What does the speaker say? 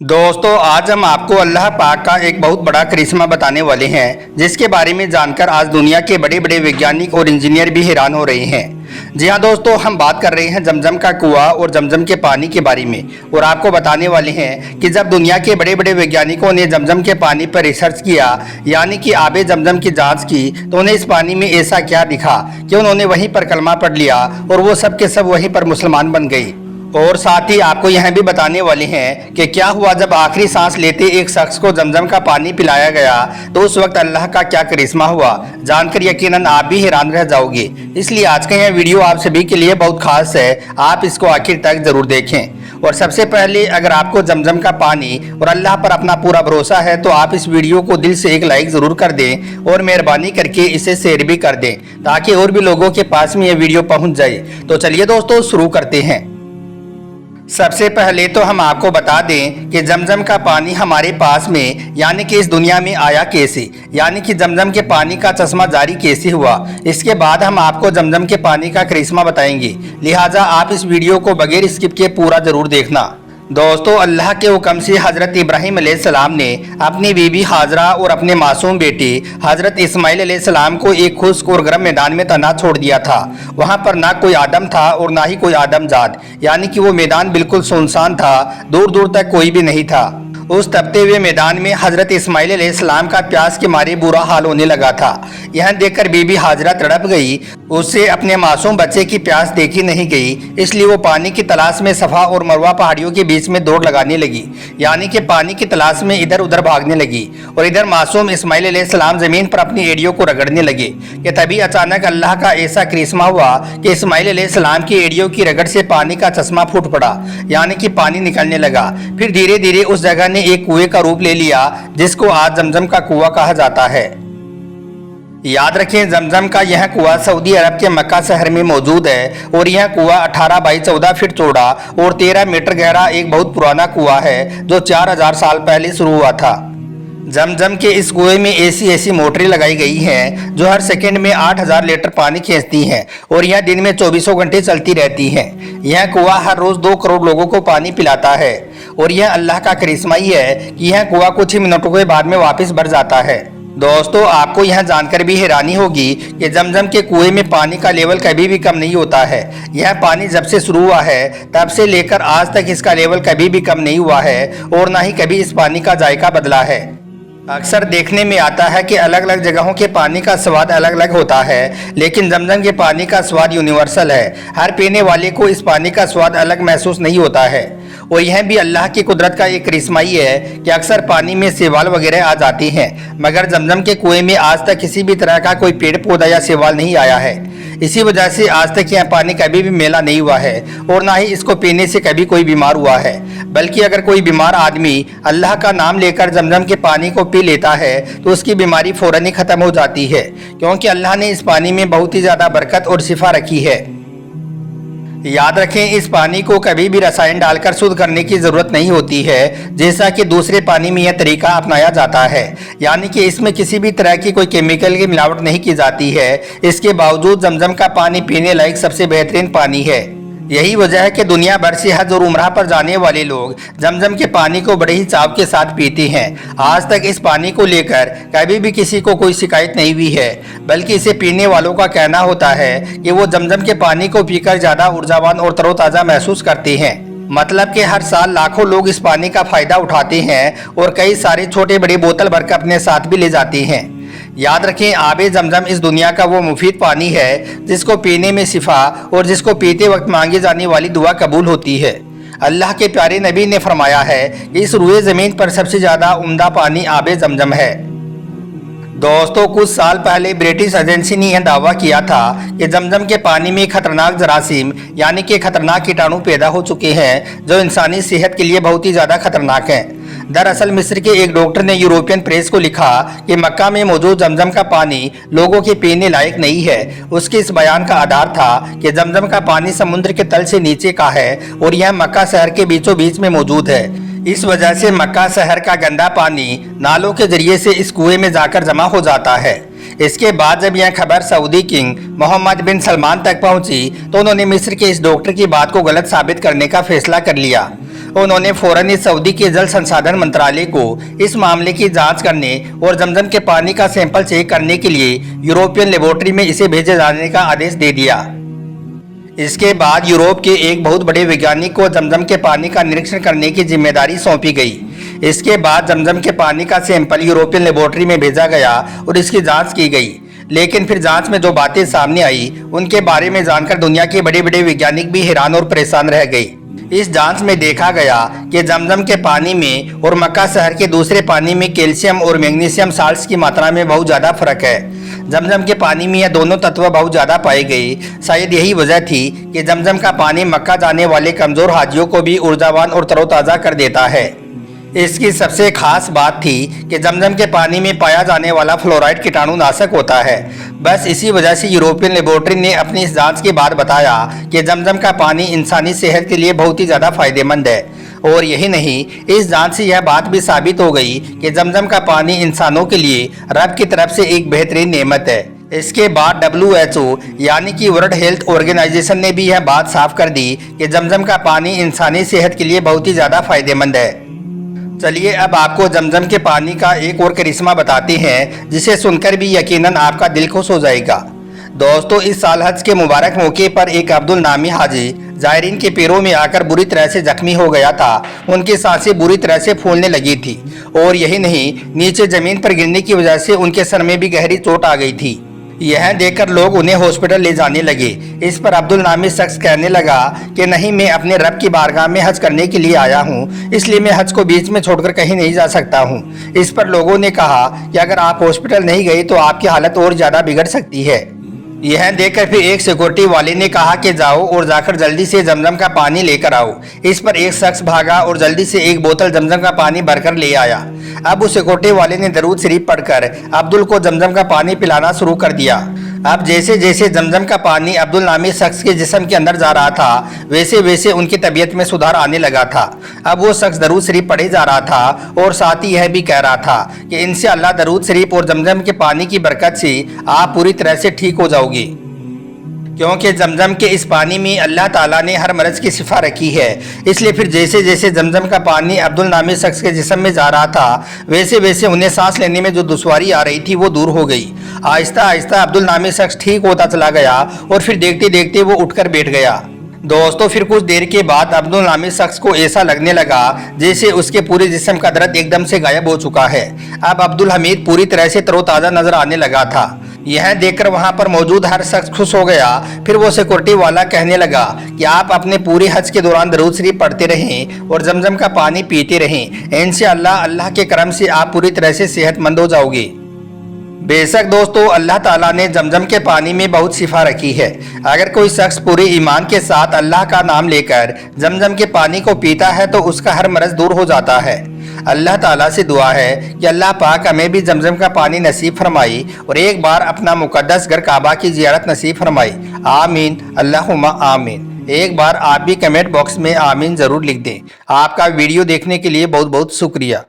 दोस्तों आज हम आपको अल्लाह पाक का एक बहुत बड़ा करिश्मा बताने वाले हैं, जिसके बारे में जानकर आज दुनिया के बड़े बड़े वैज्ञानिक और इंजीनियर भी हैरान हो रहे हैं। जी हाँ दोस्तों, हम बात कर रहे हैं जमजम का कुआं और जमजम के पानी के बारे में और आपको बताने वाले हैं कि जब दुनिया के बड़े बड़े वैज्ञानिकों ने जमजम के पानी पर रिसर्च किया, यानी कि आबे जमजम की जांच की, तो उन्हें इस पानी में ऐसा क्या दिखा कि उन्होंने वहीं पर कलमा पढ़ लिया और वो सब के सब वहीं पर मुसलमान बन गई। और साथ ही आपको यह भी बताने वाले हैं कि क्या हुआ जब आखिरी सांस लेते एक शख्स को जमजम का पानी पिलाया गया, तो उस वक्त अल्लाह का क्या करिश्मा हुआ, जानकर यकीनन आप भी हैरान रह जाओगे। इसलिए आज का यह वीडियो आप सभी के लिए बहुत खास है, आप इसको आखिर तक जरूर देखें। और सबसे पहले अगर आपको जमजम का पानी और अल्लाह पर अपना पूरा भरोसा है तो आप इस वीडियो को दिल से एक लाइक जरूर कर दें और मेहरबानी करके इसे शेयर भी कर दें, ताकि और भी लोगों के पास में यह वीडियो पहुंच जाए। तो चलिए दोस्तों शुरू करते हैं। सबसे पहले तो हम आपको बता दें कि जमजम का पानी हमारे पास में यानी कि इस दुनिया में आया कैसे, यानी कि जमजम के पानी का चश्मा जारी कैसे हुआ। इसके बाद हम आपको जमजम के पानी का करिश्मा बताएंगे, लिहाजा आप इस वीडियो को बगैर स्किप के पूरा जरूर देखना। दोस्तों अल्लाह के हुक्म से हज़रत इब्राहीम अलैहिस्सलाम ने अपनी बीबी हाजरा और अपने मासूम बेटे हज़रत इस्माइल अलैहिस्सलाम को एक खुश्क और गर्म मैदान में तैनात छोड़ दिया था। वहाँ पर ना कोई आदम था और ना ही कोई आदमजाद, यानी कि वो मैदान बिल्कुल सुनसान था, दूर दूर तक कोई भी नहीं था। उस तपते हुए मैदान में हज़रत इस्माइल अलैहिस्सलाम का प्यास के मारे बुरा हाल होने लगा था। यह देखकर बीबी हाजरा तड़प गई। उससे अपने मासूम बच्चे की प्यास देखी नहीं गई, इसलिए वो पानी की तलाश में सफ़ा और मरवा पहाड़ियों के बीच में दौड़ लगाने लगी, यानी कि पानी की तलाश में इधर उधर भागने लगी। और इधर मासूम इस्माइल अलैहिस्सलाम ज़मीन पर अपनी एड़ियों को रगड़ने लगे कि तभी अचानक अल्लाह का ऐसा करिश्मा हुआ कि इस्माइल अलैहिस्सलाम की एड़ियों की रगड़ से पानी का चश्मा फूट पड़ा, यानी कि पानी निकलने लगा। फिर धीरे धीरे उस जगह ने एक कुएं का रूप ले लिया, जिसको आज जमजम का कुआं कहा जाता है। याद रखें, जमजम का यह कुआं सऊदी अरब के मक्का शहर में मौजूद है और यह कुआं 18 बाई 14 फीट चौड़ा और 13 मीटर गहरा एक बहुत पुराना कुआं है, जो 4000 साल पहले शुरू हुआ था। जमजम के इस कुएं में ऐसी मोटरें लगाई गई हैं जो हर सेकंड में 8000 लीटर पानी खींचती हैं और यह दिन में 24 घंटे चलती रहती हैं। यह कुआं हर रोज 2 करोड़ लोगों को पानी पिलाता है और यह अल्लाह का करिश्मा ही है कि यह कुआं कुछ ही मिनटों के बाद में वापस भर जाता है। दोस्तों आपको यह जानकर भी हैरानी होगी कि जमजम के कुएं में पानी का लेवल कभी भी कम नहीं होता है। यह पानी जब से शुरू हुआ है तब से लेकर आज तक इसका लेवल कभी भी कम नहीं हुआ है और ना ही कभी इस पानी का जायका बदला है। अक्सर देखने में आता है कि अलग अलग जगहों के पानी का स्वाद अलग अलग होता है, लेकिन जमजम के पानी का स्वाद यूनिवर्सल है। हर पीने वाले को इस पानी का स्वाद अलग महसूस नहीं होता है और यह भी अल्लाह की कुदरत का एक करिश्मा ही है कि अक्सर पानी में शैवाल वगैरह आ जाती हैं, मगर जमजम के कुएं में आज तक किसी भी तरह का कोई पेड़ पौधा या शैवाल नहीं आया है। इसी वजह से आज तक यह पानी कभी भी मैला नहीं हुआ है और ना ही इसको पीने से कभी कोई बीमार हुआ है। बल्कि अगर कोई बीमार आदमी अल्लाह का नाम लेकर जमजम के पानी को पी लेता है तो उसकी बीमारी फौरन ही खत्म हो जाती है, क्योंकि अल्लाह ने इस पानी में बहुत ही ज्यादा बरकत और शिफा रखी है। याद रखें, इस पानी को कभी भी रसायन डालकर शुद्ध करने की जरूरत नहीं होती है, जैसा कि दूसरे पानी में यह तरीका अपनाया जाता है, यानी कि इसमें किसी भी तरह की कोई केमिकल की मिलावट नहीं की जाती है। इसके बावजूद जमजम का पानी पीने लायक सबसे बेहतरीन पानी है। यही वजह है कि दुनिया भर से हज और उम्रा पर जाने वाले लोग जमजम के पानी को बड़े ही चाव के साथ पीते हैं। आज तक इस पानी को लेकर कभी भी किसी को कोई शिकायत नहीं हुई है, बल्कि इसे पीने वालों का कहना होता है कि वो जमजम के पानी को पीकर ज्यादा ऊर्जावान और तरोताज़ा महसूस करते हैं। मतलब कि हर साल लाखों लोग इस पानी का फायदा उठाते हैं और कई सारे छोटे बड़े बोतल भरकर अपने साथ भी ले जाते हैं। याद रखें, आबे जमजम इस दुनिया का वो मुफीद पानी है जिसको पीने में शिफा और जिसको पीते वक्त मांगी जाने वाली दुआ कबूल होती है। अल्लाह के प्यारे नबी ने फरमाया है कि इस रुए ज़मीन पर सबसे ज़्यादा उम्दा पानी आबे जमजम है। दोस्तों कुछ साल पहले ब्रिटिश एजेंसी ने यह दावा किया था कि जमजम के पानी में खतरनाक जरासीम यानी कि खतरनाक कीटाणु पैदा हो चुके हैं, जो इंसानी सेहत के लिए बहुत ही ज़्यादा खतरनाक हैं। दरअसल मिस्र के एक डॉक्टर ने यूरोपियन प्रेस को लिखा कि मक्का में मौजूद जमजम का पानी लोगों के पीने लायक नहीं है। उसके इस बयान का आधार था कि जमजम का पानी समुद्र के तल से नीचे का है और यह मक्का शहर के बीचों बीच में मौजूद है। इस वजह से मक्का शहर का गंदा पानी नालों के जरिए से इस कुएं में जाकर जमा हो जाता है। इसके बाद जब यह खबर सऊदी किंग मोहम्मद बिन सलमान तक पहुंची तो उन्होंने मिस्र के इस डॉक्टर की बात को गलत साबित करने का फैसला कर लिया। उन्होंने फौरन ही सऊदी के जल संसाधन मंत्रालय को इस मामले की जांच करने और जमजम के पानी का सैंपल चेक करने के लिए यूरोपियन लेबोरेटरी में इसे भेजे जाने का आदेश दे दिया। इसके बाद यूरोप के एक बहुत बड़े वैज्ञानिक को जमजम के पानी का निरीक्षण करने की जिम्मेदारी सौंपी गई। इसके बाद जमजम के पानी का सैंपल यूरोपियन लेबोरेटरी में भेजा गया और इसकी जांच की गई। लेकिन फिर जांच में जो बातें सामने आई उनके बारे में जानकर दुनिया के बड़े बड़े वैज्ञानिक भी हैरान और परेशान रह गए। इस जांच में देखा गया कि जमजम के पानी में और मक्का शहर के दूसरे पानी में कैल्शियम और मैग्नीशियम साल्ट्स की मात्रा में बहुत ज़्यादा फर्क है। जमजम के पानी में यह दोनों तत्व बहुत ज़्यादा पाए गए। शायद यही वजह थी कि जमजम का पानी मक्का जाने वाले कमज़ोर हाजियों को भी ऊर्जावान और तरोताज़ा कर देता है। इसकी सबसे खास बात थी कि जमजम के पानी में पाया जाने वाला फ्लोराइड कीटाणुनाशक होता है। बस इसी वजह से यूरोपियन लेबोरेटरी ने अपनी इस जांच के बाद बताया कि जमजम का पानी इंसानी सेहत के लिए बहुत ही ज़्यादा फायदेमंद है। और यही नहीं, इस जांच से यह बात भी साबित हो गई कि जमजम का पानी इंसानों के लिए रब की तरफ से एक बेहतरीन नेमत है। इसके बाद WHO यानी कि वर्ल्ड हेल्थ ऑर्गेनाइजेशन ने भी यह बात साफ कर दी कि जमजम का पानी इंसानी सेहत के लिए बहुत ही ज़्यादा फायदेमंद है। चलिए अब आपको जमजम के पानी का एक और करिश्मा बताते हैं जिसे सुनकर भी यकीनन आपका दिल खुश हो जाएगा। दोस्तों, इस साल हज के मुबारक मौके पर एक अब्दुल नामी हाजी जायरीन के पैरों में आकर बुरी तरह से जख्मी हो गया था। उनकी सांसें बुरी तरह से फूलने लगी थी और यही नहीं, नीचे जमीन पर गिरने की वजह से उनके सर में भी गहरी चोट आ गई थी। यह देखकर लोग उन्हें हॉस्पिटल ले जाने लगे। इस पर अब्दुल नामी शख्स कहने लगा कि नहीं, मैं अपने रब की बारगाह में हज करने के लिए आया हूँ, इसलिए मैं हज को बीच में छोड़कर कहीं नहीं जा सकता हूँ। इस पर लोगों ने कहा कि अगर आप हॉस्पिटल नहीं गए तो आपकी हालत और ज़्यादा बिगड़ सकती है। यह देखकर फिर एक सिक्योरिटी वाले ने कहा कि जाओ और जाकर जल्दी से जमजम का पानी लेकर आओ। इस पर एक शख्स भागा और जल्दी से एक बोतल जमजम का पानी भरकर ले आया। अब उस सिक्योरिटी वाले ने दरूद शरीफ पढ़कर अब्दुल को जमजम का पानी पिलाना शुरू कर दिया। अब जैसे जैसे जमजम का पानी अब्दुल नामी शख्स के जिस्म के अंदर जा रहा था वैसे वैसे उनकी तबीयत में सुधार आने लगा था। अब वो शख्स दरूद शरीफ पढ़े जा रहा था और साथ ही यह भी कह रहा था कि इंशाअल्लाह दरूद शरीफ और जमजम के पानी की बरकत से आप पूरी तरह से ठीक हो जाओगे, क्योंकि जमजम के इस पानी में अल्लाह ताला ने हर मर्ज की शिफा रखी है। इसलिए फिर जैसे जैसे जमजम का पानी अब्दुल नामी शख्स के जिस्म में जा रहा था वैसे वैसे उन्हें सांस लेने में जो दुश्वारी आ रही थी वो दूर हो गई। आहिस्ता आहिस्ता अब्दुल नामी शख्स ठीक होता चला गया और फिर देखते देखते वो उठकर बैठ गया। दोस्तों, फिर कुछ देर के बाद अब्दुल नामी शख्स को ऐसा लगने लगा जैसे उसके पूरे जिस्म का दर्द एकदम से गायब हो चुका है। अब अब्दुल हमीद पूरी तरह से तरोताज़ा नजर आने लगा था। यह देखकर वहां पर मौजूद हर शख्स खुश हो गया। फिर वो सिक्योरिटी वाला कहने लगा कि आप अपने पूरे हज के दौरान दरूद शरीफ पढ़ते रहें और जमजम का पानी पीते रहें। इंशाअल्लाह अल्लाह के करम से आप पूरी तरह से सेहतमंद हो जाओगे। बेशक दोस्तों, अल्लाह ताला ने जमजम के पानी में बहुत शिफा रखी है। अगर कोई शख्स पूरे ईमान के साथ अल्लाह का नाम लेकर जमजम के पानी को पीता है तो उसका हर मर्ज दूर हो जाता है। अल्लाह ताला से दुआ है कि अल्लाह पाक हमें भी जमजम का पानी नसीब फरमाई और एक बार अपना मुकद्दस घर काबा की ज़ियारत नसीब फरमाई। आमीन अल्लाहुम्मा आमीन। एक बार आप भी कमेंट बॉक्स में आमीन ज़रूर लिख दें। आपका वीडियो देखने के लिए बहुत बहुत शुक्रिया।